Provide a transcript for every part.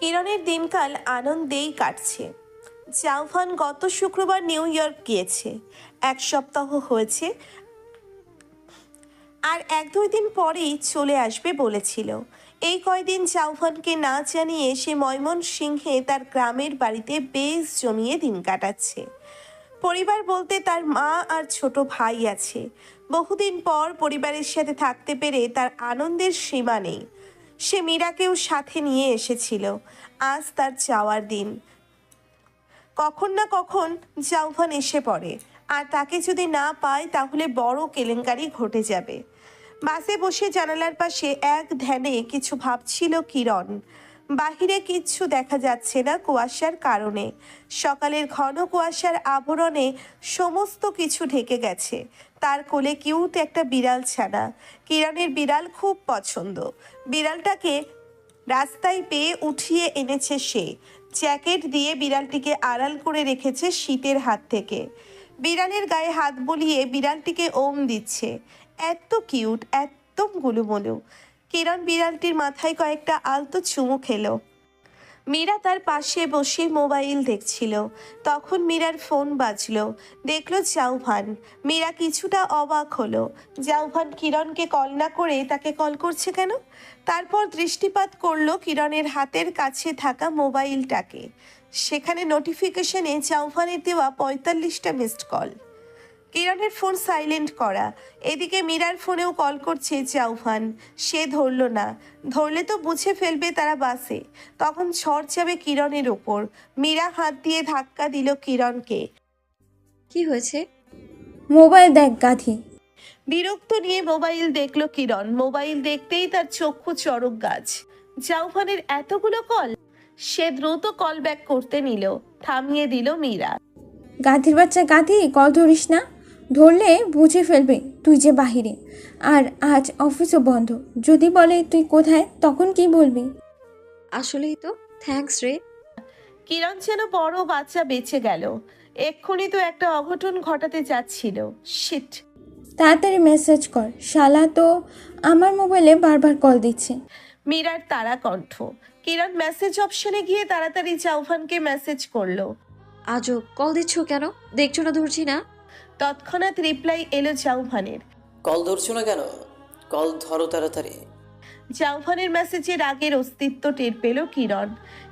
কিরণের দিনকাল আনন্দেই কাটছে। জাউফান গত শুক্রবার নিউ ইয়র্ক গিয়েছে। এক সপ্তাহ হয়েছে, আর 1-2 দিন পরেই চলে আসবে বলেছিল। এই কয়দিন জাউফানকে না জানিয়ে সে ময়মনসিংহে তার গ্রামের বাড়িতে বেশ জমিয়ে দিন কাটাচ্ছে। পরিবার বলতে তার মা আর ছোট ভাই আছে। বহুদিন পর পরিবারের সাথে থাকতে পেরে তার আনন্দের সীমা নেই। সে মীরাকেও সাথে নিয়ে এসেছিল। আজ তার যাওয়ার দিন। কখন না কখন জাউফান এসে পড়ে, আর তাকে যদি না পায় তাহলে বড় কেলেঙ্কারি ঘটে যাবে। বাসে বসে জানালার পাশে এক ধ্যানে কিছু ভাবছিল কিরণ। বাহিরে কিচ্ছু দেখা যাচ্ছে না কুয়াশার কারণে। সকালের ঘন কুয়াশার আবরণে সমস্ত কিছু ঢেকে গেছে। তার কোলে কিউট একটা বিড়াল ছানা। কিরণের বিড়াল খুব পছন্দ। বিড়ালটাকে রাস্তায় পেয়ে উঠিয়ে এনেছে সে। জ্যাকেট দিয়ে বিড়ালটিকে আড়াল করে রেখেছে শীতের হাত থেকে। বিড়ালের গায়ে হাত বুলিয়ে বিড়ালটিকে ওম দিচ্ছে। এত কিউট, একদম গুলুমুলু। কিরণ বিড়ালটির মাথায় কয়েকটা আলতো চুমু খেলো। মীরা তার পাশে বসে মোবাইল দেখছিল। তখন মীরার ফোন বাজলো। দেখলো জাউভান। মীরা কিছুটা অবাক হলো। জাউভান কিরণকে কল না করে তাকে কল করছে কেন? তারপর দৃষ্টিপাত করলো কিরণের হাতের কাছে থাকা মোবাইলটাকে। সেখানে নোটিফিকেশনে জাউভানের দেওয়া 45টা মিসড কল। কিরণের ফোন সাইলেন্ট করা। এদিকে মীরার ফোনেও কল করছে জাউফান। সে ধরল না। ধরলে তো বুঝে ফেলবে তারা বাসে। তখন ঝড় যাবে কিরণের ওপর। মীরা হাত দিয়ে ধাক্কা দিল কিরণকে। কি হয়েছে? মোবাইল দেখ গাধি। বিরক্ত নিয়ে মোবাইল দেখলো কিরণ। মোবাইল দেখতেই তার চক্ষু চড়ক গাছ। জাউফানের এতগুলো কল। সে দ্রুত কল ব্যাক করতে নিল। থামিয়ে দিল মীরা। গাধির বাচ্চা গাধি, কল ধরিস না। ধরলে বুঝে ফেলবে তুই যে বাহিরে। আর আজ অফিসও বন্ধ। যদি বলে তুই কোথায়, তখন কি বলবি? আসলেই তো থ্যাঙ্কস রে। কিরণ যেন বড় বাচ্চা বেঁচে গেল। এক্ষুনি তো একটা অঘটন ঘটাতে যাচ্ছিল। শিট। তাড়াতাড়ি মেসেজ কর, শালা তো আমার মোবাইলে বারবার কল দিচ্ছে। মীরার তারা কণ্ঠ। কিরণ মেসেজ অপশনে গিয়ে তাড়াতাড়ি জাউফানকে মেসেজ করলো। আজব, কল দিচ্ছ কেন? দেখছো না ধরছি না? তৎক্ষণাৎ রিপ্লাই এলো জাউফানের। কল ধরছো না কেন? কল ধরো তাড়াতাড়ি। জাউফানের মেসেজের আগের অস্তিত্ব টের পেল কিরণ।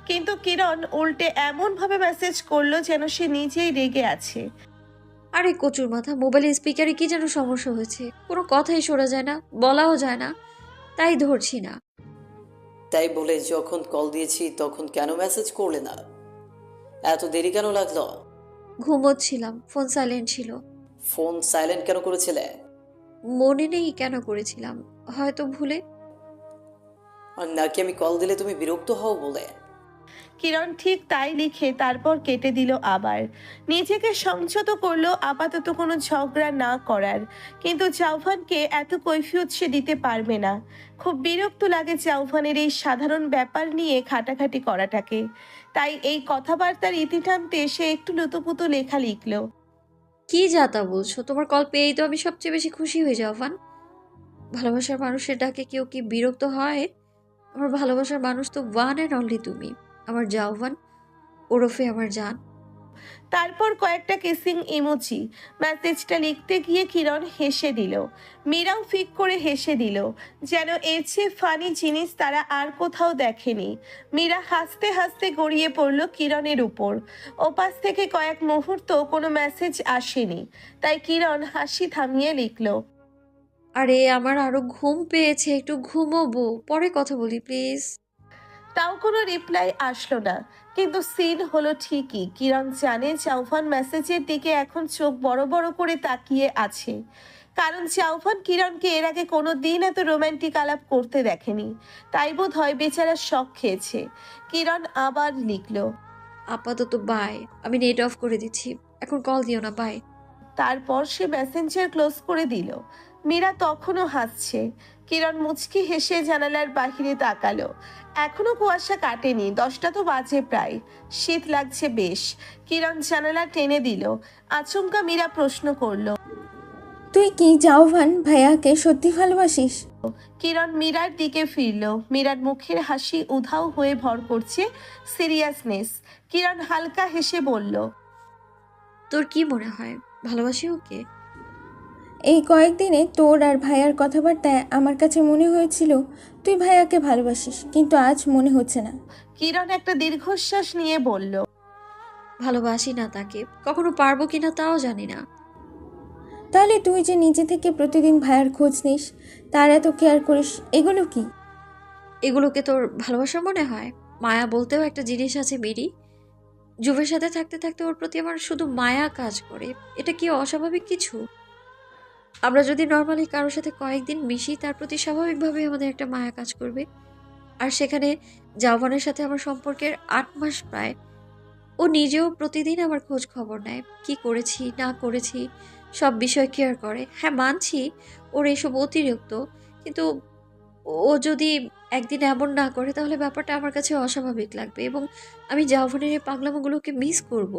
কিন্তু কিরণ উল্টে এমনভাবে মেসেজ করলো যেন সে নিজেই রেগে আছে। আরে কচুর মাথা, মোবাইলের স্পিকারে কি যেন সমস্যা হয়েছে। কোনো কথাই শোনা যায় না, বলাও যায় না, তাই ধরছি না। তাই বলে যখন কল দিয়েছি তখন কেন মেসেজ করলে না? এত দেরি কেন লাগলো? ঘুমোচ্ছিলাম, ফোন সাইলেন্ট ছিল। ফোন সাইলেন্ট কেন করেছিলে? মনে নেই কেন করেছিলাম, হয়তো ভুলে। আর নাকি আমি কল দিলে তুমি বিরক্ত হও বলে? কিরণ ঠিক তাই লিখে তারপর কেটে দিল আবার। নিজেকে সংযত করলো আপাতত কোনো ঝগড়া না করার। কিন্তু জাউফানকে এত কৈফিয়ত সে দিতে পারবে না। খুব বিরক্ত লাগে জাউফানের এই সাধারণ ব্যাপার নিয়ে খাটাখাটি করাটাকে। তাই এই কথাবার্তার ইতি টানতে সে একটু লুতুপুতু লেখা লিখলো। কি যাতা বলছো? তোমার কল পেয়েই তো আমি সবচেয়ে বেশি খুশি হয়ে যাও ফান। ভালোবাসার মানুষের ডাকে কেউ কি বিরক্ত হয়? আমার ভালোবাসার মানুষ তো ওয়ান অ্যান্ড অনলি তুমি, আমার জাওয়ান, ওরফে আমার জান। তারপর কয়েকটা কিসিং ইমোজি। মেসেজটা লিখতে গিয়ে কিরণ হেসে দিল। মীরাও ফিক করে হেসে দিল। যেন এর চেয়ে ফানি জিনিস তারা আর কোথাও দেখেনি। মীরা হাসতে হাসতে গড়িয়ে পড়ল কিরণের উপর। ওপাশ থেকে কয়েক মুহূর্ত কোনো মেসেজ আসেনি। তাই কিরণ হাসি থামিয়ে লিখল। আরে আমার আরো ঘুম পেয়েছে, একটু ঘুমোবো, পরে কথা বলি প্লিজ। তাও কোনো রিপ্লাই আসলো না। কিন্তু সিন হলো ঠিকই। কিরণ জানে জাউফান মেসেজের দিকে এখন চোখ বড় বড় করে তাকিয়ে আছে। কারণ জাউফান কিরণকে এর আগে কোনো দিন এত রোমান্টিক আলাপ করতে দেখেনি। তাই বোধ হয় বেচারা শখ খেয়েছে। কিরণ আবার লিখল। আপাতত বাই, আমি নেট অফ করে দিচ্ছি, এখন কল দিও না, বাই। তারপর সে মেসেঞ্জার ক্লোজ করে দিল। মীরা তখনও হাসছে। কিরণ মুচকি হেসে জানালার বাহিরে তাকালো। এখনো কুয়াশা কাটেনি। 10টা তো বাজে প্রায়। শীত লাগছে বেশ। কিরণ জানালা টেনে দিল। আচমকা মীরা প্রশ্ন করলো। তুই কি জাউভান ভাইয়াকে সত্যি ভালোবাসিস? কিরণ মীরার দিকে ফিরল। মীরার মুখের হাসি উধাও হয়ে ভর করছে সিরিয়াসনেস। কিরণ হালকা হেসে বলল, তোর কি মনে হয় ভালোবাসি ওকে? এই কয়েকদিনে তোর আর ভাইয়ার কথাবার্তায় আমার কাছে মনে হয়েছিল তুই ভাইয়াকে ভালোবাসিস, কিন্তু আজ মনে হচ্ছে না। কিরণ একটা দীর্ঘশ্বাস নিয়ে বলল, ভালোবাসি না তাকে, কখনো পারবো কিনা তাও জানি না। তাহলে তুই যে নিজে থেকে প্রতিদিন ভাইয়ার খোঁজ নিস, তার এত কেয়ার করিস, এগুলো কি? এগুলোকে তোর ভালোবাসা মনে হয়? মায়া বলতেও একটা জিনিস আছে মিরি। যুবের সাথে থাকতে থাকতে ওর প্রতি আমার শুধু মায়া কাজ করে। এটা কি অস্বাভাবিক কিছু? আমরা যদি নর্মালি কারোর সাথে কয়েকদিন মিশি, তার প্রতি স্বাভাবিকভাবে আমাদের একটা মায়া কাজ করবে। আর সেখানে জাওয়ানের সাথে আমার সম্পর্কের 8 মাস প্রায়। ও নিজেও প্রতিদিন আমার খোঁজ খবর নেয়, কি করেছি না করেছি সব বিষয় কেয়ার করে। হ্যাঁ, মানছি ওর এইসব অতিরিক্ত, কিন্তু ও যদি একদিন এমন না করে তাহলে ব্যাপারটা আমার কাছে অস্বাভাবিক লাগবে এবং আমি জাওয়ানের এই পাগলামোগুলোকে মিস করব।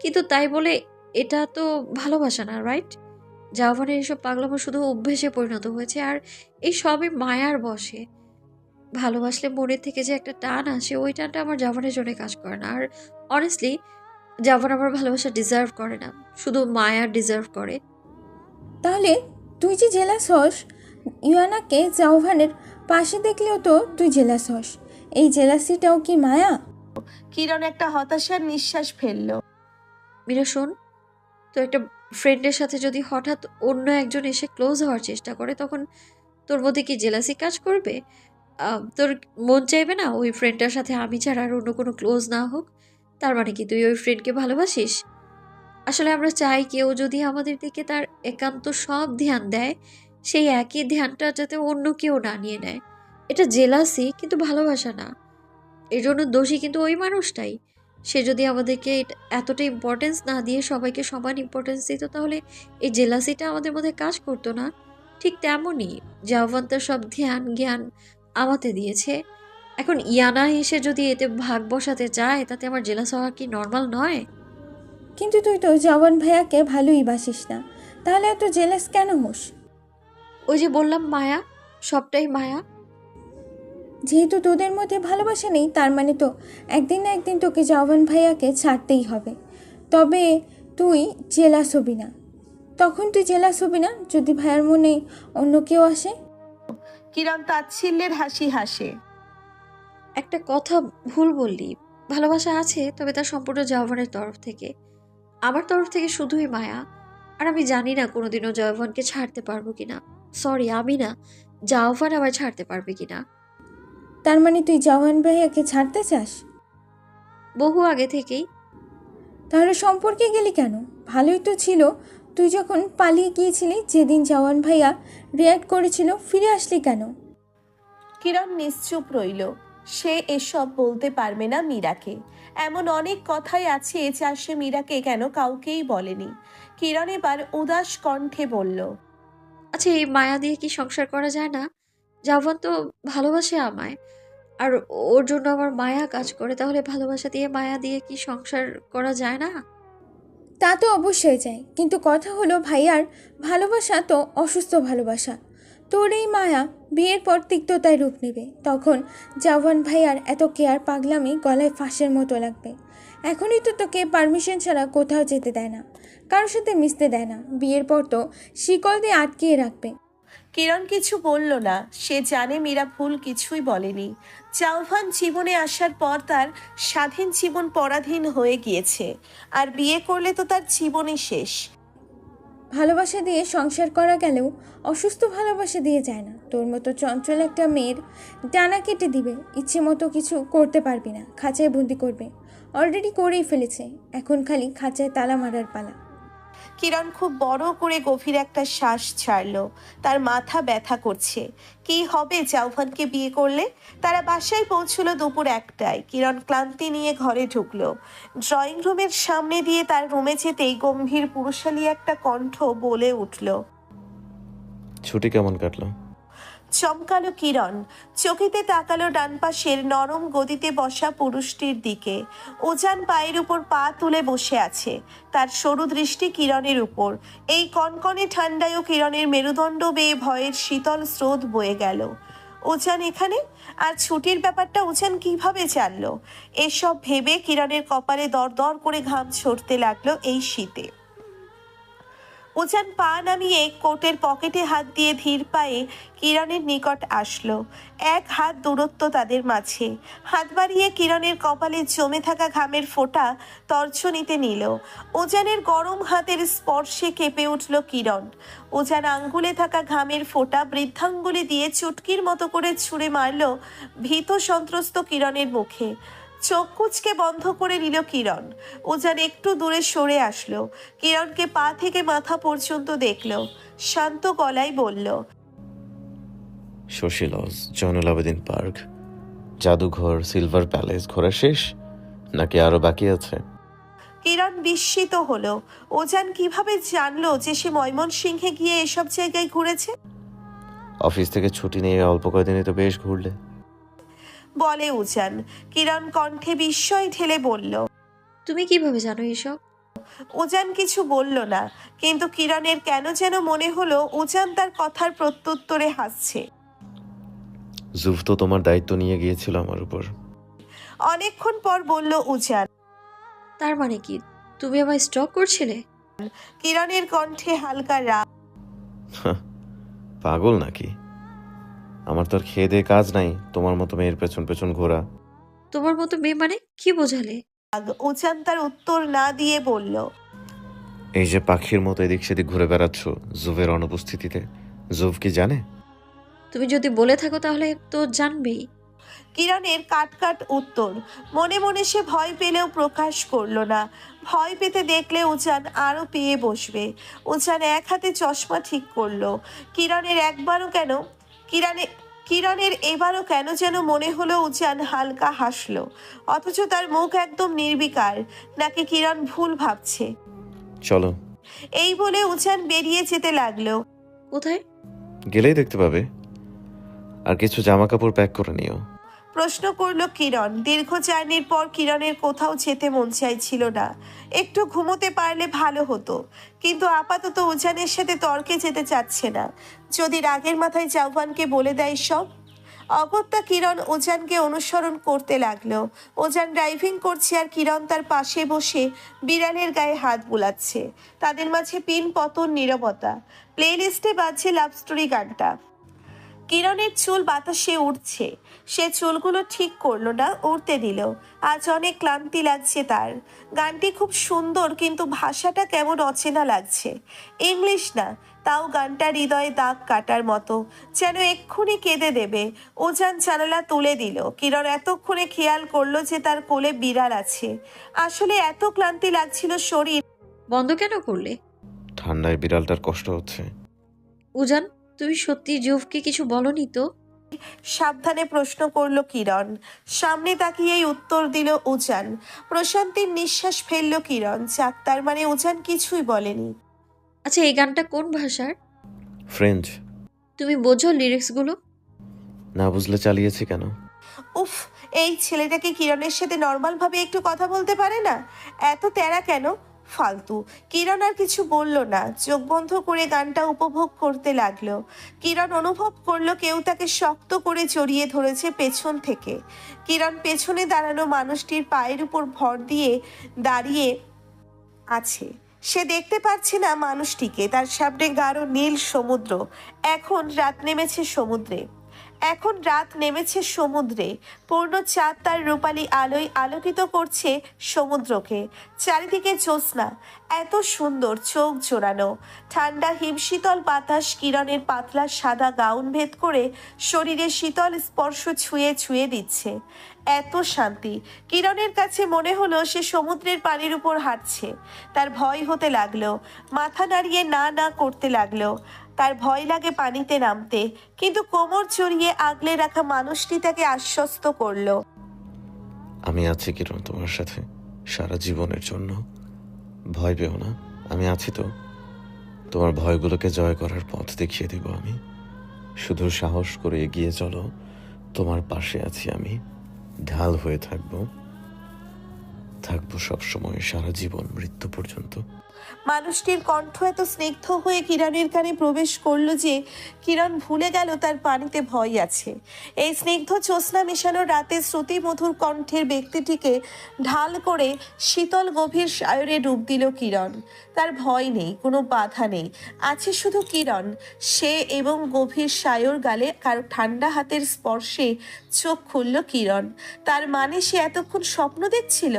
কিন্তু তাই বলে এটা তো ভালোবাসা না, রাইট? জাওয়ানের এসব পাগলামো শুধু অভ্যেসে পরিণত হয়েছে, আর এই সবই মায়ার বশে। ভালোবাসলে মনের থেকে যে একটা টান আসে, ওই টানটা আমার জাভানের জন্য কাজ করে না। আর অনেস্টলি জাভান আমার ভালোবাসা ডিজার্ভ করে না, শুধু মায়া ডিজার্ভ করে। তাহলে তুই যে জেলাস হস, ইয়ানাকে জাউভানের পাশে দেখলেও তো তুই জেলাস হস, এই জেলাসিটাও কি মায়া? কিরণ একটা হতাশার নিঃশ্বাস ফেলল। মীরা শোন, তো একটা ফ্রেন্ডের সাথে যদি হঠাৎ অন্য একজন এসে ক্লোজ হওয়ার চেষ্টা করে, তখন তোর মধ্যে কি জেলাসি কাজ করবে? তোর মন চাইবে না ওই ফ্রেন্ডটার সাথে আমি ছাড়া আর অন্য কোনো ক্লোজ না হোক? তার মানে কি তুই ওই ফ্রেন্ডকে ভালোবাসিস? আসলে আমরা চাই কেউ যদি আমাদের দিকে তার একান্ত সব ধ্যান দেয়, সেই একই ধ্যানটা যাতে অন্য কেউ না নিয়ে নেয়। এটা জেলাসি, কিন্তু ভালোবাসা না। এর জন্য দোষী কিন্তু ওই মানুষটাই। সে যদি আমাদেরকে এতটা ইম্পর্টেন্স না দিয়ে সবাইকে সমান ইম্পর্টেন্স দিত, তাহলে এই জেলাসিটা আমাদের মধ্যে কাজ করতো না। ঠিক তেমনই জাওয়ান তার সব ধ্যান জ্ঞান আমাতে দিয়েছে। এখন ইয়ানা এসে যদি এতে ভাগ বসাতে চায়, তাতে আমার জেলাস হওয়া কি নর্মাল নয়? কিন্তু তুই তো জাওয়ান ভাইয়াকে ভালোই বাসিস না, তাহলে এত জেলাস কেন হোস? ওই যে বললাম মায়া, সবটাই মায়া। যেহেতু তোদের মধ্যে ভালোবাসা নেই, তার মানে তো একদিন না একদিন তোকে জাওয়ান ভাইয়াকে ছাড়তেই হবে। তবে তুই জেলাস হবি না। তখন তুই জেলাস হবি না যদি ভাইয়ার মনে অন্য কেউ আসে। কিরণ তাচ্ছিল্যের হাসি হাসে। একটা কথা ভুল বললি। ভালোবাসা আছে, তবে তার সম্পূর্ণ জাওয়ানের তরফ থেকে। আমার তরফ থেকে শুধুই মায়া। আর আমি জানি না কোনোদিনও জাওয়ানকে ছাড়তে পারবো কিনা। সরি, আমি না, জাওয়ান আবার ছাড়তে পারবে কিনা। তার মানে তুই জাওয়ান ভাইয়াকে ছাড়তে চাস? বহু আগে থেকেই। তাহলে সম্পর্কে গেলি কেন? ভালোই তো ছিল। তুই যখন পালিয়ে গিয়েছিলি, যেদিন জাওয়ান ভাইয়া রিয়াক্ট করেছিল, ফিরে আসলি কেন? কিরণ নিশ্চুপ রইল। সে এসব বলতে পারবে না মীরাকে। এমন অনেক কথাই আছে যা সে মীরাকে কেন কাউকেই বলেনি। কিরণ এবার উদাস কণ্ঠে বলল, আচ্ছা, এই মায়া দিয়ে কি সংসার করা যায় না? জাওয়ান তো ভালোবাসে আমায়, আর ওর জন্য আমার মায়া কাজ করে। তাহলে ভালোবাসা দিয়ে মায়া দিয়ে কি সংসার করা যায় না? তা তো অবশ্যই চাই, কিন্তু কথা হলো ভাইয়ার ভালোবাসা তো অসুস্থ ভালোবাসা। তোর এই মায়া বিয়ের পর তিক্ততায় রূপ নেবে। তখন জাওয়ান ভাইয়ার এত কেয়ার পাগলামি গলায় ফাঁসের মতো লাগবে। এখনই তো তোকে পারমিশন ছাড়া কোথাও যেতে দেয় না, কারোর সাথে মিশতে দেয় না। বিয়ের পর তো শিকল দিয়ে আটকিয়ে রাখবে। কিরণ কিছু বলল না। সে জানে মীরা ভুল কিছুই বলেনি। জাওয়ান জীবনে আসার পর তার স্বাধীন জীবন পরাধীন হয়ে গিয়েছে, আর বিয়ে করলে তো তার জীবনই শেষ। ভালোবাসা দিয়ে সংসার করা গেলেও অসুস্থ ভালোবাসা দিয়ে যায় না। তোর মতো চঞ্চল একটা মেয়ের ডানা কেটে দিবে, ইচ্ছে মতো কিছু করতে পারবি না, খাঁচায় বন্দি করবে। অলরেডি করেই ফেলেছে, এখন খালি খাঁচায় তালা মারার পালা। কিরণ খুব বড় করে গভীর একটা শ্বাস ছাড়লো। তার মাথা ব্যথা করছে। কি হবে জাওয়ানকে বিয়ে করলে? তারা বাসায় পৌঁছলো দুপুর 1টায়। কিরণ ক্লান্তি নিয়ে ঘরে ঢুকলো। ড্রয়িং রুমের সামনে দিয়ে তার রুমে যেতেই গম্ভীর পুরুষালী একটা কণ্ঠ বলে উঠল, ছুটি কেমন কাটলো? চমকালো কিরণ, চকিতে তাকালো ডান পাশের নরম গদিতে বসা পুরুষটির দিকে। উজান পায়ের উপর পা তুলে বসে আছে, তার সরু দৃষ্টি কিরণের উপর। এই কনকনে ঠান্ডায়ও কিরণের মেরুদণ্ড বেয়ে ভয়ের শীতল স্রোত বয়ে গেল। উজান এখানে, আর ছুটির ব্যাপারটা উজান কিভাবে জানলো? এসব ভেবে কিরণের কপালে দরদর করে ঘাম ঝরতে লাগলো এই শীতে। উজান পা নামিয়ে কোটের পকেটে হাত দিয়ে ধীর পায়ে কিরণের নিকট আসলো। এক হাত দূরত্ব তাদের মাঝে। হাত বাড়িয়ে কিরণের কপালে জমে থাকা ঘামের ফোঁটা তর্জনীতে নিল। উজানের গরম হাতের স্পর্শে কেঁপে উঠল কিরণ। উজান আঙ্গুলে থাকা ঘামের ফোঁটা বৃদ্ধাঙ্গুলি দিয়ে চুটকির মতো করে ছুঁড়ে মারল ভীত সন্ত্রস্ত কিরণের মুখে। চোখ কুচকে বন্ধ করে নিল কিরণ। উজান একটু দূরে সরে আসলো, কিরণকে পা থেকে মাথা পর্যন্ত দেখলো, শান্ত গলায় বলল, শশী লজ, জয়নুল আবেদিন পার্ক, জাদুঘর, সিলভার প্যালেস ঘোরা শেষ নাকি আরো বাকি আছে? কিরণ বিস্মিত হলো। উজান কিভাবে জানলো যে সে ময়মনসিংহে গিয়ে এসব জায়গায় ঘুরেছে? অফিস থেকে ছুটি নিয়ে অল্প কয়েকদিনে তো বেশ ঘুরলে। বলে উজান। কিরণ কণ্ঠে বিস্ময় ঢেলে বলল। তুমি কিভাবে জানো এসব? উজান কিছু বলল না, কিন্তু কিরণের কেন যেন মনে হলো উজান তার কথার প্রত্যুত্তরে হাসছে। জুফ তো তোমার দায়িত্ব নিয়ে গিয়েছিল আমার উপর। অনেকক্ষণ পর বলল উজান। তার মানে কি তুমি আমায় স্টক করছিলে? কিরণের কণ্ঠে হালকা রাগ। পাগল নাকি? আমার তো আর খেয়ে দিয়ে কাজ নাই তোমার মতো মেয়ের পেছন পেছন ঘোরা। তোমার মতো মেয়ে মানে কি বোঝালে? উজান তার উত্তর না দিয়ে বলল, এই যে পাখির মতো এদিক সেদিক ঘুরে বেড়াচ্ছ জুফের অনুপস্থিতিতে, জুফ কি জানে? তুমি যদি বলে থাকো তাহলে তো জানবেই। কিরণের কাট কাট উত্তর। মনে মনে সে ভয় পেলেও প্রকাশ করলো না। ভয় পেতে দেখলে উজান আরো পেয়ে বসবে। উজান এক হাতে চশমা ঠিক করলো। কিরণের এবারও কেন যেন মনে হলো উজান হালকা হাসলো, অথচ তার মুখ একদম নির্বিকার। নাকি কিরণ ভুল ভাবছে? চলো। এই বলে উজান বেরিয়ে যেতে লাগলো। কোথায়? গেলেই দেখতে পাবে। আর কিছু জামা কাপড় প্যাক করে নিও। প্রশ্ন করলো কিরণ। দীর্ঘ জার্নির পর কিরণের কোথাও যেতে মন চাইছিল না। একটু ঘুমোতে পারলে ভালো হতো, কিন্তু আপাতত উজানের সাথে তর্কে যেতে চাচ্ছে না। যদি রাগের মাথায় জাওয়ানকে বলে দেয় সব। অগত্যা কিরণ উজানকে অনুসরণ করতে লাগলো। উজান ড্রাইভিং করছে আর কিরণ তার পাশে বসে বিড়ালের গায়ে হাত বুলাচ্ছে। তাদের মাঝে পিন পতন নীরবতা। প্লে লিস্টে বাজছে লাভ স্টোরি গানটা। কিরণের চুল বাতাসে উঠছে। সে চুলগুলো ঠিক করলো না, উড়তে দিল। আজ অনেক ক্লান্তি লাগছে তার। গানটি খুব সুন্দর, কিন্তু ভাষাটা কেমন অচেনা লাগছে। ইংলিশ না, তাও গানটা হৃদয়ে দাগ কাটার মতো, যেন এক্ষুনি কেঁদে দেবে। উজান জানালা তুলে দিল। কিরণ এতক্ষণে খেয়াল করলো যে তার কোলে বিড়াল আছে। আসলে এত ক্লান্তি লাগছিল শরীর। বন্ধ কেন করলে? ঠান্ডায় বিড়ালটার কষ্ট হচ্ছে। উজান, তুমি সত্যি জুফকে কিছু বলনি তো? সাবধানে প্রশ্ন করলো কিরণ। সামনে তাকিয়েই উত্তর দিল উজান। প্রশান্তির নিঃশ্বাস ফেলল কিরণ। যাক, তার মানে উজান কিছুই বলেনি। আচ্ছা, এই গানটা কোন ভাষার? ফ্রেঞ্চ। তুমি বোঝো লিরিক্সগুলো? না বুঝলে চালিয়েছি কেন? উফ, এই ছেলেটাকে কিরণের সাথে নর্মাল ভাবে একটু কথা বলতে পারে না? এত তেরা কেন? ফালতু। কিরণ আর কিছু বলল না, চোখ বন্ধ করে গানটা উপভোগ করতে লাগলো। কিরণ অনুভব করলো কেউ তাকে শক্ত করে জড়িয়ে ধরেছে পেছন থেকে। কিরণ পেছনে দাঁড়ানো মানুষটির পায়ের উপর ভর দিয়ে দাঁড়িয়ে আছে। সে দেখতে পাচ্ছে না মানুষটিকে। তার সামনে গাঢ় নীল সমুদ্র। এখন রাত নেমেছে সমুদ্রে। পূর্ণ চাঁদ তার রূপালী আলোয় আলোকিত করছে সমুদ্রকে। চারিদিকে জ্যোৎস্না, এত সুন্দর, চোখ জোড়ানো। ঠান্ডা হিমশীতল বাতাস কিরণের পাতলা সাদা গাউন ভেদ করে শরীরে শীতল স্পর্শ ছুঁয়ে ছুঁয়ে দিচ্ছে। এত শান্তি। কিরণের কাছে মনে হলো সে সমুদ্রের পানির উপর হাঁটছে। তার ভয় হতে লাগলো। মাথা নাড়িয়ে না না করতে লাগলো। তার ভয় লাগে পানিতে নামতে, কিন্তু কোমর জড়িয়ে আগলে রাখা মানুষটি তাকে আশ্বস্ত করলো। আমি আছি কিরণ তোমার সাথে সারা জীবনের জন্য। ভয় পেও না, আমি আছি তো। তোমার ভয়গুলোকে জয় করার পথ দেখিয়ে দিব আমি। শুধু সাহস করে এগিয়ে চলো, তোমার পাশে আছি আমি, ঢাল হয়ে থাকবো, থাকবো সবসময়, সারা জীবন, মৃত্যু পর্যন্ত। মানুষটির কণ্ঠ এত স্নিগ্ধ হয়ে কিরণের কানে প্রবেশ করলো যে কিরণ ভুলে গেল তার পানিতে ভয় আছে। এই স্নিগ্ধ জ্যোৎস্না মেশানো রাতে শ্রুতিমধুর কণ্ঠের ব্যক্তিটিকে ঢাল করে শীতল গভীর সায়রে ডুব দিল কিরণ। তার ভয় নেই, কোনো বাধা নেই, আছে শুধু কিরণ। সে এবং গভীর সায়র গালে কারো ঠান্ডা হাতের স্পর্শে চোখ খুলল কিরণ। তার মানে সে এতক্ষণ স্বপ্ন দেখছিল।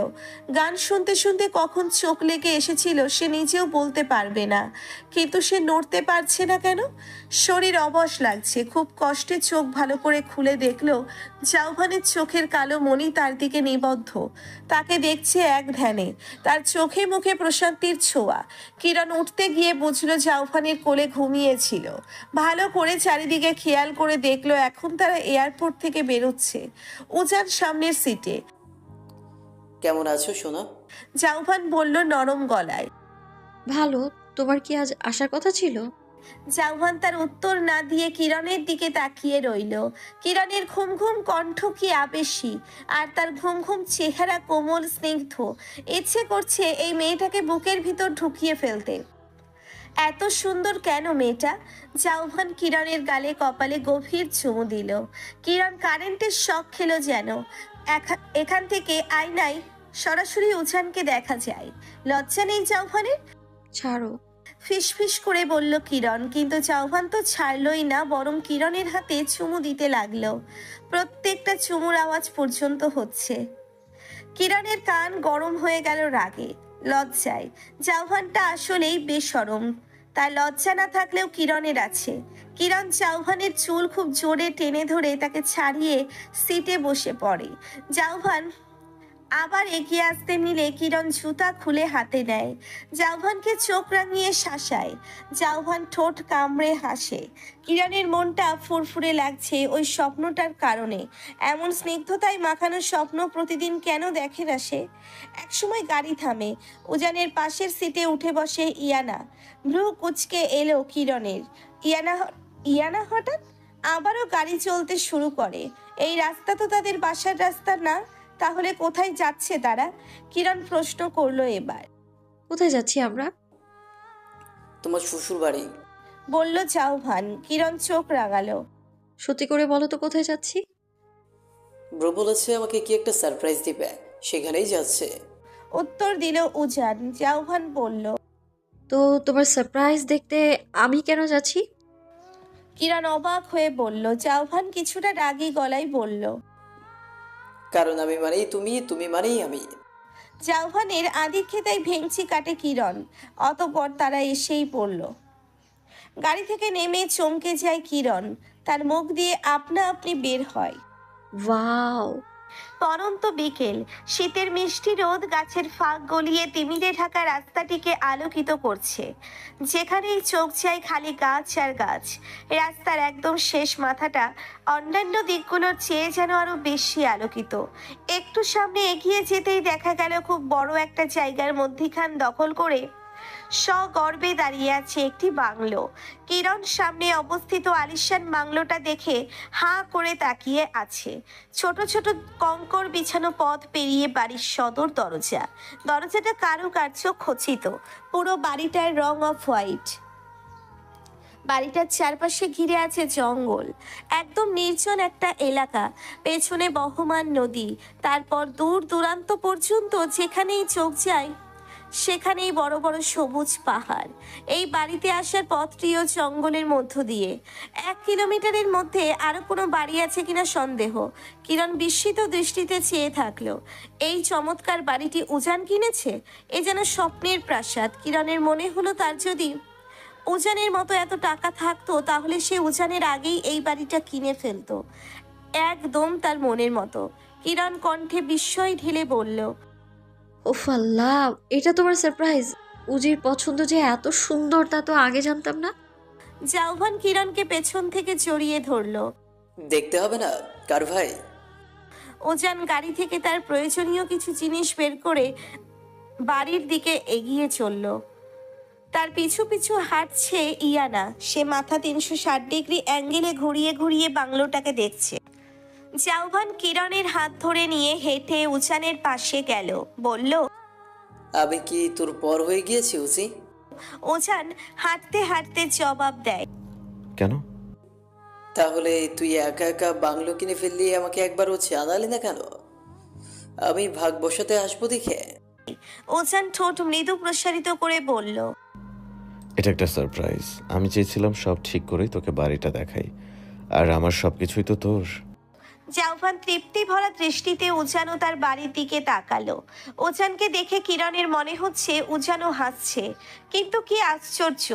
গান শুনতে শুনতে কখন চোখ লেগে এসেছিল সে নিজেও বলতে পারবে না, কিন্তু সে নড়তে পারছে না কেন? শরীর অবশ লাগছে। খুব কষ্টে চোখ ভালো করে খুলে দেখলো জাউভানের চোখের কালো মণি তার দিকে নিবদ্ধ, তাকে দেখছে এক ধ্যানে। তার চোখে মুখে প্রশান্তির ছোঁয়া। কিরণ উঠতে গিয়ে বুঝলো জাউভানের কোলে ঘুমিয়েছিল। ভালো করে চারিদিকে খেয়াল করে দেখলো এখন তারা এয়ারপোর্ট থেকে বেরোচ্ছে। উজান সামনের সিটে। কেমন আছো সোনা? জাউভান বলল নরম গলায়। ভালো। তোমার কি আজ আসার কথা ছিল? জাউভান তার উত্তর না দিয়ে কিরণের দিকে তাকিয়ে রইল। কিরণের ঘুম ঘুম কণ্ঠ কি আবেশী, আর তার ঘুম ঘুম চেহারা কোমল স্নিগ্ধ। ইচ্ছে করছে এই মেয়েটাকে বুকের ভিতর ঢুকিয়ে ফেলতে। এত সুন্দর কেন মেয়েটা? জাউভান কিরণের গালে কপালে গভীর চুমু দিল। কিরণ কারেন্টের শক খেলো যেন। এখান থেকে আয়নায় সরাসরি উজানকে দেখা যায়। লজ্জা নেই জাউভানের? ছাড়ো। ফিসফিস করে বলল কিরণ, কিন্তু জাউভান তো ছাড়লই না, বরং কিরণের হাতে চুমু দিতে লাগলো। প্রত্যেকটা চুমুর আওয়াজ পর্যন্ত হচ্ছে। কিরণের কান গরম হয়ে গেল রাগে, লজ্জায়। জাউভানটা আসলেই বেশরম। তার লজ্জা না থাকলেও কিরণের আছে। কিরণ জাউভানের চুল খুব জোরে টেনে ধরে তাকে ছাড়িয়ে সিটে বসে পড়ে। জাউভান আবার এগিয়ে আসতে নিলে কিরণ জুতা খুলে হাতে নেয়। জাউভানকে চোখ রাঙিয়ে শাসায়। জাউভান ঠোঁট কামড়ে হাসে। কিরণের মনটা ফুরফুরে লাগছে ওই স্বপ্নটার কারণে। এমন স্নিগ্ধতায় মাখানো স্বপ্ন প্রতিদিন কেন দেখে না সে? একসময় গাড়ি থামে। উজানের পাশের সিটে উঠে বসে ইয়ানা। ভ্রু কুচকে এলো কিরণের। ইয়ানা ইয়ানা হঠাৎ আবারও গাড়ি চলতে শুরু করে। এই রাস্তা তো তাদের বাসার রাস্তা না, তাহলে কোথায় যাচ্ছে তারা? কিরণ প্রশ্ন করলো এবার। কোথায় যাচ্ছি আমরা? তোমার শ্বশুর বাড়ি। বলল জাউভান। কিরণ চোখ রাগালো। সত্যি করে বলো তো কোথায় যাচ্ছি? ব্রো বলেছে আমাকে কি একটা সারপ্রাইজ দিবে, সেখানেই যাচ্ছে। উত্তর দিল উজান। জাউভান বলল। তো তোমার সারপ্রাইজ দেখতে আমি কেন যাচ্ছি? কিরণ অবাক হয়ে বলল। জাউভান কিছুটা রাগী গলায় বলল। কারণ আমি মানেই তুমি, তুমি মানেই আমি। জাউভানের আদিক্ষেতায় ভেঙচি কাটে কিরণ। অতঃপর তারা এসেই পড়ল। গাড়ি থেকে নেমে চমকে যায় কিরণ। তার মুখ দিয়ে আপনা আপনি বের হয়। ওয়াও। পরন্ত বিকেল, শীতের মিষ্টি রোদ গাছের ফাঁক গলিয়ে তিমিরে ঢাকা রাস্তাটিকে আলোকিত করছে। যেখানেই চোখ যায় খালি গাছ আর গাছ। রাস্তার একদম শেষ মাথাটা অন্যান্য দিকগুলোর চেয়ে যেন আরো বেশি আলোকিত। একটু সামনে এগিয়ে যেতেই দেখা গেল খুব বড় একটা জায়গার মধ্যিখান দখল করে সগর্বে দাঁড়িয়ে আছে একটি বাংলো। কিরণ সামনে অবস্থিত আলিশান বাংলোটা দেখে হাঁ করে তাকিয়ে আছে। ছোট ছোট কঙ্কর বিছানো পথ পেরিয়ে বাড়ির সদর দরজা। দরজাটা কারুকার্য খচিত। পুরো বাড়িটার রং অফ হোয়াইট। বাড়িটার চারপাশে ঘিরে আছে জঙ্গল। একদম নির্জন একটা এলাকা। পেছনে বহমান নদী। তারপর দূর দূরান্ত পর্যন্ত যেখানেই চোখ যায় সেখানেই বড় বড় সবুজ পাহাড়। এই বাড়িতে আসার পথটিও জঙ্গলের মধ্য দিয়ে। 1 কিলোমিটারের মধ্যে আরো কোনো বাড়ি আছে কিনা সন্দেহ। কিরণ বিস্মিত দৃষ্টিতে চেয়ে থাকলো। এই চমৎকার বাড়িটি উজান কিনেছে? এ যেন স্বপ্নের প্রাসাদ। কিরণের মনে হলো তার যদি উজানের মতো এত টাকা থাকতো তাহলে সে উজানের আগেই এই বাড়িটা কিনে ফেলতো, একদম তার মনের মতো। কিরণ কণ্ঠে বিস্ময় ঢেলে বলল। ওফ আল্লাহ, এটা তোমার সারপ্রাইজ? উজির পছন্দ যে এত সুন্দর তা তো আগে জানতাম না। জাউভান কিরণকে পেছন থেকে জড়িয়ে ধরল। দেখতে হবে না কার ভাই? উজান গাড়ি থেকে তার প্রয়োজনীয় কিছু জিনিস বের করে বাড়ির দিকে এগিয়ে চলল। তার পিছু পিছু হাঁটছে ইয়ানা। সে মাথা 360 ডিগ্রি অ্যাঙ্গেলে ঘুরিয়ে ঘুরিয়ে বাংলোটাকে দেখছে। জাউভান কিরণের হাত ধরে নিয়ে হেঁটে উজানের পাশে গেল, বলল। আমি কি তোর পর হয়ে গিয়েছি উজি? উজান হাঁটতে হাঁটতে জবাব দেয়। কেন? তাহলে তুই একা একা বাংলো কিনে ফেললি, আমাকে একবারও জানালি না কেন? আমি ভাগ বসাতে আসবো দেখে। উজান ঠোঁট মৃদু প্রসারিত করে বলল। এটা একটা সারপ্রাইজ। আমি চেয়েছিলাম সব ঠিক করেই তোকে বাড়িটা দেখাই, আর আমার সবকিছুই তো তোর। জাউভান তৃপ্তি ভরা দৃষ্টিতে উজানও তার বাড়ির দিকে তাকালো। উজানকে দেখে কিরণের মনে হচ্ছে উজানও হাসছে, কিন্তু কি আশ্চর্য,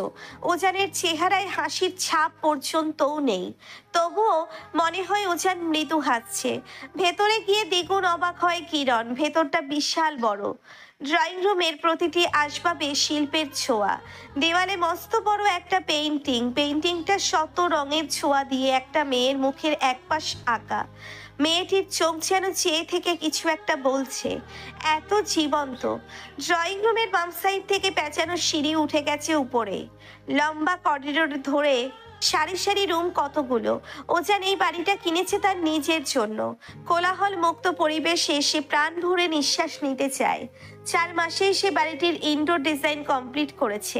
উজানের চেহারায় হাসির ছাপ পর্যন্তও নেই। তবুও মনে হয় উজান মৃদু হাসছে। ভেতরে গিয়ে দ্বিগুণ অবাক হয় কিরণ। ভেতরটা বিশাল বড়। ড্রয়িং রুমের প্রতিটি আসবাবে শিল্পের ছোঁয়া। দেওয়ালে মস্ত বড় একটা পেইন্টিংটা শত রঙের ছোঁয়া দিয়ে একটা মেয়ের মুখের একপাশ আঁকা। মেয়েটির চোখ যেন চেয়ে থেকে কিছু একটা বলছে, এত জীবন্ত। ড্রয়িং রুমের বাম সাইড থেকে পেঁচানো সিঁড়ি উঠে গেছে উপরে। লম্বা করিডোর ধরে সারি সারি রুম কতগুলো। ওজান এই বাড়িটা কিনেছে তার নিজের জন্য। কোলাহল মুক্ত পরিবেশে সে প্রাণ ভরে নিঃশ্বাস নিতে চায়। 4 মাসেই সে বাড়িটির ইনডোর ডিজাইন কমপ্লিট করেছে।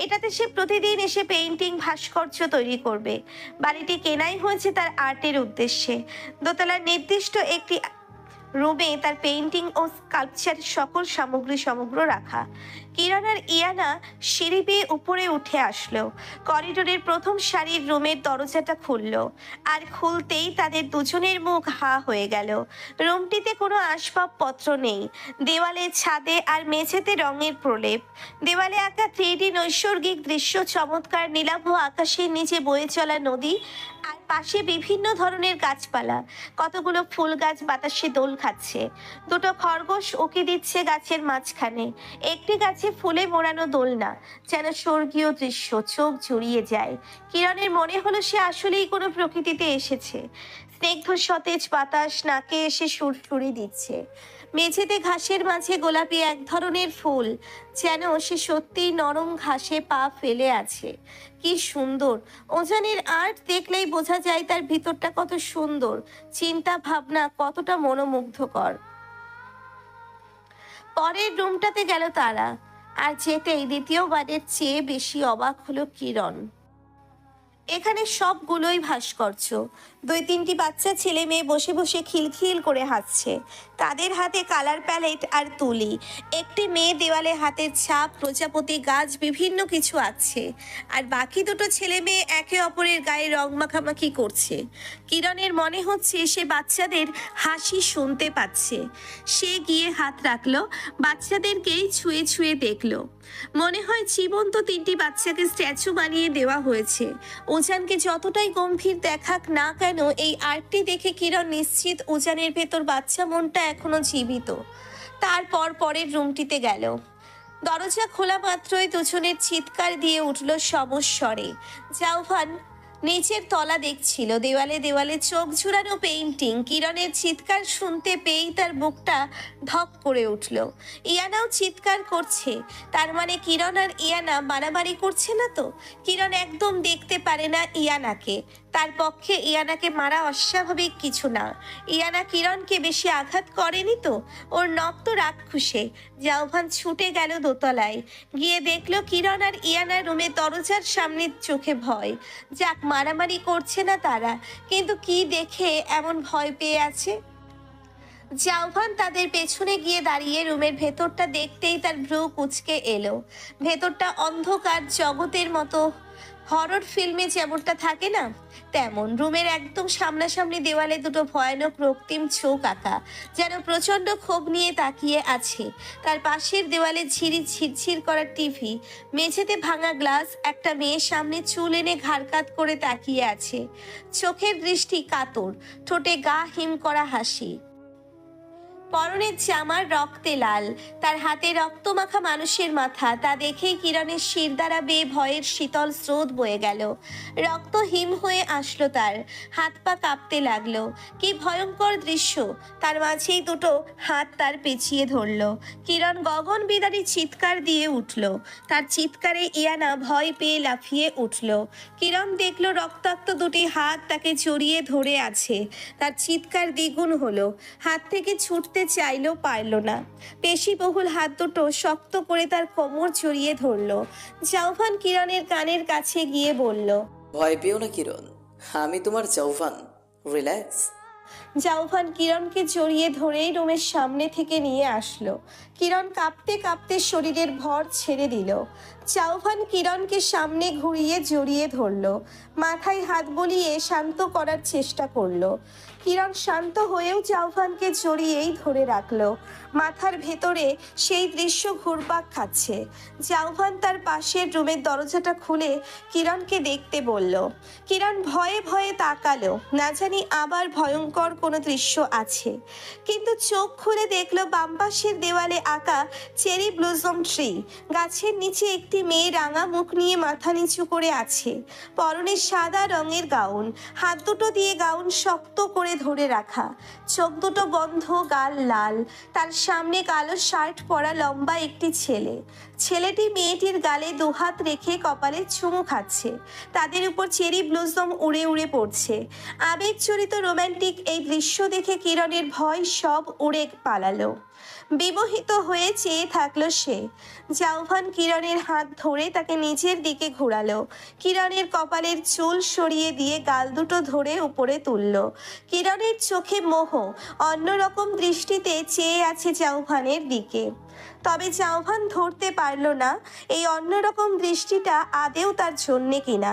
এটাতে সে প্রতিদিন এসে পেইন্টিং ভাস্কর্য তৈরি করবে। বাড়িটি কেনাই হয়েছে তার আর্টের উদ্দেশ্যে। দোতলার নির্দিষ্ট একটি রুমে তার পেইন্টিং ও স্কাল্পচার সকল সামগ্রী রাখা। কিরণ আর ইয়ানা সিঁড়ি বেয়ে উপরে উঠে আসলো। করিডোরের প্রথম সারির রুমের দরজাটা খুলল, আর খুলতেই তাদের দুজনের মুখ হা হয়ে গেল। রুমটিতে কোনো আসবাবপত্র নেই। দেওয়ালে, ছাদে আর মেঝেতে রঙের প্রলেপ। দেওয়ালে আঁকা 3D নৈসর্গিক দৃশ্য, চমৎকার নীলাভ আকাশের নিচে বয়ে চলা নদী, আর পাশে বিভিন্ন ধরনের গাছপালা। কতগুলো ফুল গাছ বাতাসে দোল খাচ্ছে। দুটো খরগোশ উকি দিচ্ছে গাছের মাঝখানে। একটি গাছে ফুলে মোড়ানো দোলনা, যেন স্বর্গীয় দৃশ্য। চোখ জুড়িয়ে যায়। কিরণের মনে হলো সে আসলেই কোনো প্রকৃতিতে এসেছে। স্নিগ্ধ সতেজ বাতাস নাকে এসে সুরসুরি দিচ্ছে। মেঝেতে ঘাসের মাঝে গোলাপি এক ধরনের ফুল, যেন সে সত্যিই নরম ঘাসে পা ফেলে আছে। কি সুন্দর! ওজানের আর্ট দেখলেই বোঝা যায় তার ভিতরটা কত সুন্দর, চিন্তা ভাবনা কতটা মনোমুগ্ধকর। পরের রুমটাতে গেল তারা, আর যেতেই দ্বিতীয়বারের চেয়ে বেশি অবাক হলো কিরণ। এখানে সবগুলোই ভাস্কর্য। 2-3টি বাচ্চা ছেলে মেয়ে বসে বসে খিলখিল করে হাসছে। তাদের হাতে কালার প্যালেট আর তুলি। একটি মেয়ে দেওয়ালে হাতের ছাপ, প্রজাপতি, গাছ, বিভিন্ন কিছু আঁকছে। আর বাকি দুটো ছেলে মেয়ে একে অপরের গায়ে রং মাখামাখি করছে। কিরণের মনে হচ্ছে সে বাচ্চাদের হাসি শুনতে পাচ্ছে। সে গিয়ে হাত রাখলো, বাচ্চাদেরকেই ছুঁয়ে ছুঁয়ে দেখলো। মনে হয় জীবন্ত 3টি বাচ্চাকে স্ট্যাচু বানিয়ে দেওয়া হয়েছে। উজানকে যতটাই গম্ভীর দেখাক না কেন, এই আর্টটি দেখে কিরণ নিশ্চিত উজানের ভেতর বাচ্চা মনটা এখনো জীবিত। তারপর পরের রুমটিতে গেল। দরজা খোলা মাত্রই দুজনের চিৎকার দিয়ে উঠল সমস্বরে। জাউভান নিচের তলা দেখছিল। দেওয়ালে দেওয়ালে চোখ ঝুরানো পেইন্টিং। কিরণের চিৎকার শুনতে পেয়েই তার বুকটা ধক করে উঠল। ইয়ানাও চিৎকার করছে। তার মানে কিরণ আর ইয়ানা মারামারি করছে না তো? কিরণ একদম দেখতে পারে না ইয়ানাকে। তার পক্ষে ইয়ানাকে মারা অস্বাভাবিক কিছু না। ইয়ানা কিরণকে বেশি আঘাত করেনি তো? ওর নখ তো রাক্ষুসে। জাউভান ছুটে গেল দোতলায়। গিয়ে দেখলো কিরণ আর ইয়ানার রুমের দরজার সামনে, চোখে ভয়। যাক, মারামারি করছে না তারা, কিন্তু কি দেখে এমন ভয় পেয়ে আছে? জাউভান তাদের পেছনে গিয়ে দাঁড়িয়ে রুমের ভেতরটা দেখতেই তার ভ্রু কুঁচকে এলো। ভেতরটা অন্ধকার জগতের মতো। হরর ফিল্মে যেমনটা থাকে না, তেমন। রুমের একদম সামনাসামনি দেওয়ালে দুটো ভয়ানক রক্তিম চোখ আঁকা, যেন প্রচন্ড ক্ষোভ নিয়ে তাকিয়ে আছে। তার পাশের দেওয়ালে ঝিরঝির করা টিভি, মেঝেতে ভাঙা গ্লাস, একটা মেয়ের সামনে চুল এনে ঘাড়কাত করে তাকিয়ে আছে। চোখের দৃষ্টি কাতর, ঠোঁটে গা হিম করা হাসি। পরনের জামার রক্তে লাল, তার হাতে রক্তমাখা মানুষের মাথা। তা দেখেই কিরণের শিরদাঁড়া বেয়ে ভয়ের শীতল স্রোত বয়ে গেল। রক্ত হিম হয়ে আসলো, তার হাত পা কাঁপতে লাগলো। কি ভয়ঙ্কর দৃশ্য! তার মাঝেই দুটো হাত তার পেঁচিয়ে ধরলো। কিরণ গগন বিদারী চিৎকার দিয়ে উঠল। তার চিৎকারে ইয়ানা ভয় পেয়ে লাফিয়ে উঠল। কিরণ দেখলো রক্তাক্ত দুটি হাত তাকে জড়িয়ে ধরে আছে। তার চিৎকার দ্বিগুণ হলো। হাত থেকে ছুটতে চাইলেও পারল না। পেশিবহুল হাত দুটো শক্ত করে তার কোমর জড়িয়ে ধরল। জাউফান কিরণের কানের কাছে গিয়ে বলল, ভয় পেও না কিরণ, আমি তোমার জাউফান, রিল্যাক্স। জাউফান কিরণকে জড়িয়ে ধরেই রুমের সামনে থেকে নিয়ে আসলো। কিরণ কাঁপতে কাঁপতে শরীরের ভর ছেড়ে দিল। জাউফান কিরণকে সামনে ঘুরিয়ে জড়িয়ে ধরলো। মাথায় হাত বুলিয়ে শান্ত করার চেষ্টা করলো। কিরণ শান্ত হয়েও জাউফানকে জড়িয়েই ধরে রাখলো। মাথার ভেতরে সেই দৃশ্য ঘুরপাক খাচ্ছে। জাউফান তার পাশের রুমের দরজাটা খুলে কিরণকে দেখতে বলল। কিরণ ভয়ে ভয়ে তাকালো, না জানি আবার ভয়ঙ্কর কোনো দৃশ্য আছে। কিন্তু চোখ খুলে দেখলো বাম পাশের দেওয়ালে আঁকা চেরি ব্লুজম ট্রি। গাছের নিচে একটি মেয়ে রাঙা মুখ নিয়ে মাথা নিচু করে আছে। পরনে সাদা রঙের গাউন, হাত দুটো দিয়ে গাউন শক্ত করে ধরে রাখা, চোখ দুটো বন্ধ, গাল লাল। তার সামনে কালো শার্ট পরা লম্বা একটি ছেলে। ছেলেটি মেয়েটির গালে দুহাত রেখে কপালে চুমু খাচ্ছে। তাদের উপর চেরি ব্লুজম উড়ে উড়ে পড়ছে। আবেগজড়িত রোমান্টিক এই দৃশ্য দেখে কিরণের ভয় সব উড়ে পালালো। বিমোহিত হয়ে চেয়ে থাকলো সে। জাউফান কিরণের হাত ধরে তাকে নিচের দিকে ঘোরালো। কিরণের কপালের চুল সরিয়ে দিয়ে গাল দুটো ধরে উপরে তুলল। কিরণের চোখে মোহ, অন্যরকম দৃষ্টিতে চেয়ে আছে জাউফানের দিকে। তবে জাউফান ধরতে পারল না এই অন্যরকম দৃষ্টিটা আদেও তার জন্যে কিনা।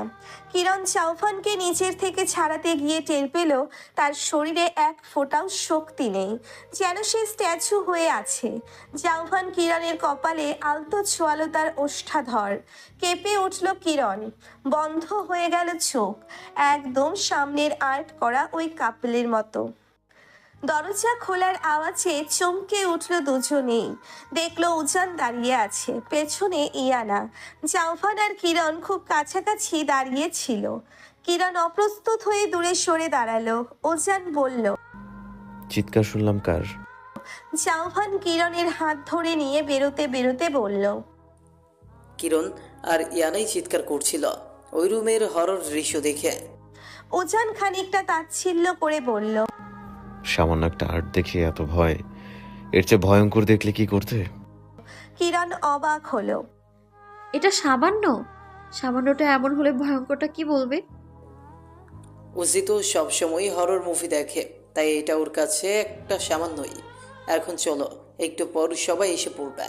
কিরণ জাউফানকে নিচের থেকে ছাড়াতে গিয়ে টের পেল তার শরীরে এক ফোঁটাও শক্তি নেই, যেন সে স্ট্যাচু হয়ে আছে। জাউফান কিরণের কপালে আলতো ছোঁয়ালো তার ওষ্ঠাধর। কেঁপে উঠল কিরণ, বন্ধ হয়ে গেল চোখ, একদম সামনের আর্ট করা ওই কাপলের মতো। দরজা খোলার আওয়াজে চমকে উঠল দুজনেই। দেখলো উজান দাঁড়িয়ে আছে, পেছনে ইয়ানা। জাউফান আর কিরণ খুব কাছাকাছি দাঁড়িয়ে ছিল। কিরণ অপ্রস্তুত হয়ে দূরে সরে দাঁড়ালো। উজান বলল, চিৎকার শুনলাম কার? জাউফান কিরণের হাত ধরে নিয়ে বেরোতে বেরোতে বলল, কিরণ আর ইয়ানাই চিৎকার করছিল ওই রুমের হরর দৃশ্য দেখে। উজান খানিকটা তাচ্ছিল্য করে বলল, সামান্য একটা আর্ট দেখে এত ভয়? এর চেয়ে ভয়ঙ্কর দেখলে কি করতে? কিরণ অবাক হলো। এটা সামান্য? সামান্যটা এমন হলে ভয়ঙ্করটা কি বলবে? উজি তো সবসময় হরর মুভি দেখে, তাই এটা ওর কাছে একটা সামান্যই। এখন চলো, একটু পর সবাই এসে পড়বে,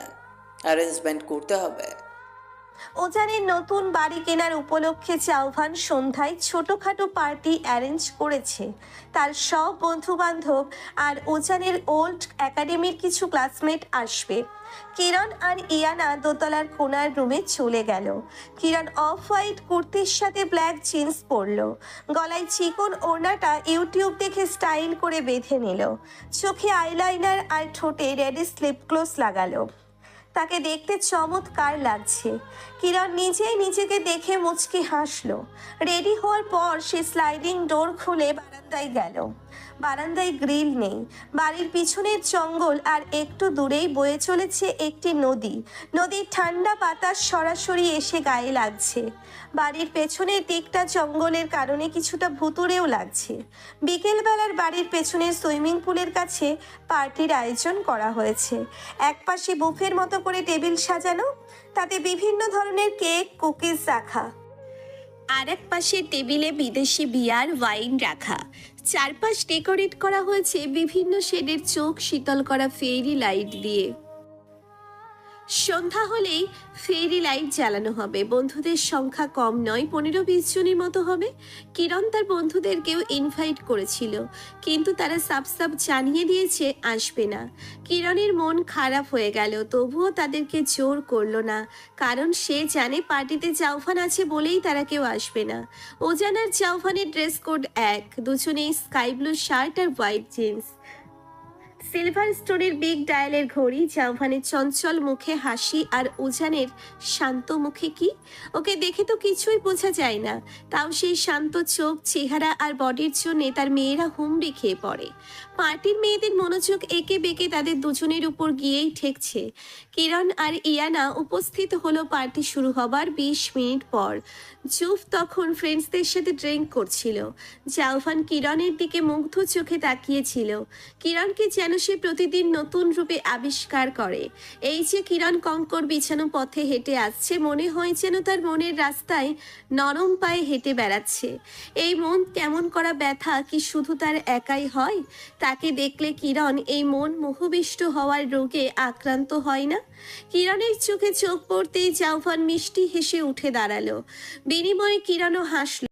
অ্যারেঞ্জমেন্ট করতে হবে। ওজানের নতুন বাড়ি কেনার উপলক্ষে জাউফান সন্ধ্যায় ছোটখাটো পার্টি অ্যারেঞ্জ করেছে। তার সব বন্ধু বান্ধব আর ওজানের ওল্ড একাডেমির কিছু ক্লাসমেট আসবে। কিরণ আর ইয়ানা দোতলার কোনার রুমে চলে গেল। কিরণ অফ হোয়াইট কুর্তির সাথে ব্ল্যাক জিন্স পরলো। গলায় চিকন ওড়নাটা ইউটিউব দেখে স্টাইল করে বেঁধে নিল। চোখে আইলাইনার আর ঠোঁটে রেডিশ লিপ গ্লস লাগালো। তাকে দেখতে চমৎকার লাগছে। কিরণ নিজেই নিজেকে দেখে মুচকি হাসলো। রেডি হওয়ার পর সে স্লাইডিং ডোর খুলে বারান্দায় গেল। বারান্দায় গ্রিল নেই। বাড়ির পিছনের জঙ্গল আর একটু দূরেই বয়ে চলেছে একটি নদী। নদীর ঠান্ডা বাতাস সরাসরি এসে গায়ে লাগছে। বাড়ির পেছনের দিকটা জঙ্গলের কারণে কিছুটা ভুতুড়েও লাগছে। বিকেলবেলার বাড়ির পেছনের সুইমিং পুলের কাছে পার্টির আয়োজন করা হয়েছে। একপাশে বুফের মতো করে টেবিল সাজানো, তাতে বিভিন্ন ধরনের কেক কুকিজ রাখা। আর এক পাশের টেবিলে বিদেশি বিয়ার ওয়াইন রাখা। চারপাশ ডেকোরেট করা হয়েছে বিভিন্ন শেডের চোখ শীতল করা ফেরি লাইট দিয়ে। সন্ধ্যা হলেই ফেরি লাইট জ্বালানো হবে। বন্ধুদের সংখ্যা কম নয়, 15-20 জনের মতো হবে। কিরণ তার বন্ধুদেরকেও ইনভাইট করেছিল, কিন্তু তারা সাব জানিয়ে দিয়েছে আসবে না। কিরণের মন খারাপ হয়ে গেল, তবুও তাদেরকে জোর করলো না, কারণ সে জানে পার্টিতে জাউফান আছে বলেই তারা কেউ আসবে না। ওজান আর জাউফানের ড্রেস কোড এক, দুজনেই স্কাই ব্লু শার্ট আর হোয়াইট জিন্স। সিলভার স্টোনের বিগ ডায়ালের ঘড়ি, জাউভানের চঞ্চল মুখে হাসি আর উজানের শান্ত মুখে কি ওকে দেখে তো কিছুই বোঝা যায় না, তাও সেই শান্ত চোখ, চেহারা আর বডির জন্য তার মেয়েরা হুমড়ি খেয়ে পড়ে। পার্টির মেয়েদের মনোযোগ একে বেঁকে তাদের দুজনের উপর গিয়েই ঠেকছে। কিরণ আর ইয়ানা উপস্থিত হলো পার্টি শুরু হবার 20 মিনিট পর। জুফ তখন ফ্রেন্ডসদের সাথে ড্রিঙ্ক করছিল। জাউভান কিরণের দিকে মুগ্ধ চোখে তাকিয়েছিল। কিরণকে যেন সে প্রতিদিন নতুন রূপে আবিষ্কার করে। এই যে কিরণ কঙ্কর বিছানো পথে হেঁটে আসছে, মনে হয় যেন তার মনের রাস্তায় নরম পায়ে হেঁটে বেড়াচ্ছে। এই মন কেমন করা ব্যথা কি শুধু তার একাই হয়? তাকে দেখলে কিরণ এই মন মোহবিষ্ট হওয়ার রোগে আক্রান্ত হয় না? কিরণের চোখে চোখ পড়তেই জাউভান মিষ্টি হেসে উঠে দাঁড়ালো। বিনিময়ে কিরণও হাসল।